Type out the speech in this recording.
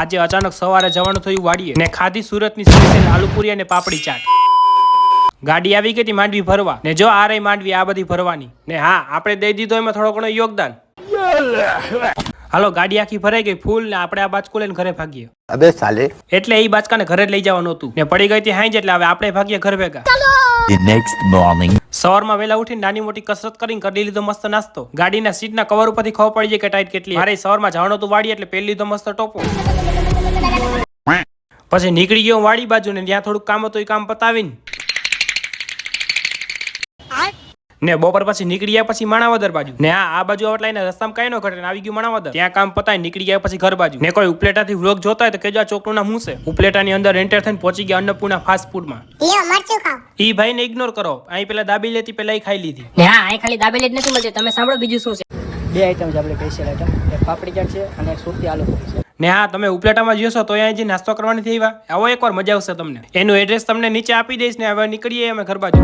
આજે અચાનક સવારે જવાનું થયું વાડીએ ને ખાધી સુરતની સ્પેશિયલ આલુપુરી અને પાપડી ચાટ. ગાડી આવી ગઈ હતી માંડવી ભરવા ને જો આ રહી માંડવી આ બધી ભરવાની ને હા આપણે દઈ દીધો એમાં થોડો ઘણો યોગદાન. હાલો ગાડી આખી ભરાઈ ગઈ ફૂલ ને આપણે આ બાચકો લઈને ઘરે ભાગીએ. અબે સાલે એટલે એ બાચકાને ઘરે જ લઈ જવાનું હતું ને પડી ગઈ હતી હાંજ એટલે હવે આપણે ભાગીએ ઘર ભેગા. The next morning સવારમાં વેલા ઉઠીને નાની મોટી કસરત કરીને કરી લીધો મસ્ત નાસ્તો. ગાડીના સીટના કવર ઉપરથી ખબર પડી જાય કે ટાઈટ કેટલી. મારે સવારમાં જવાનું હતું વાડી એટલે પહેરી લીધો મસ્ત ટોપો. પછી નીકળી ગયો વાડી બાજુ ને ત્યાં થોડુંક કામ હતું એ કામ પતાવીને ને બપોર પછી નીકળી ગયા પછી માણાવદર બાજુ ને આ બાજુ આવટ લઈને રસ્તામાં કઈ નો ઘટે આવી ગયું માણાવદર. ત્યાં કામ પતાવી નીકળી ગયા પછી ઘર બાજુ ને કોઈ ઉપલેટાથી વ્લોગ જોતા હોય તો કેજો આ ચોકનું નામ શું છે. ઉપલેટાની અંદર એન્ટર થઈને પહોંચી ગયા અન્નપૂર્ણા ફાસ્ટ ફૂડમાં. ઈ ભાઈને ઇગ્નોર કરો. અહીં પેલા દાબી લેતી પેલા ખાઈ લીધી ને હા અહીં ખાલી દાબેલી જ નથી મળતી. તમે સાંભળો બીજું શું છે? બે આઈટમ છે આપણે સ્પેશિયલ આઈટમ, એક પાપડી ચાટ છે અને એક સુરતી આલુ પૂરી છે. ને હા તમે ઉપલેટામાં જશો તો અહીંયા જે નાસ્તો કરવાની થઈ આવો એકવાર મજા આવશે તમને. એનું એડ્રેસ તમને નીચે આપી દઈશ ને હવે નીકળીએ અમે ઘર બાજુ.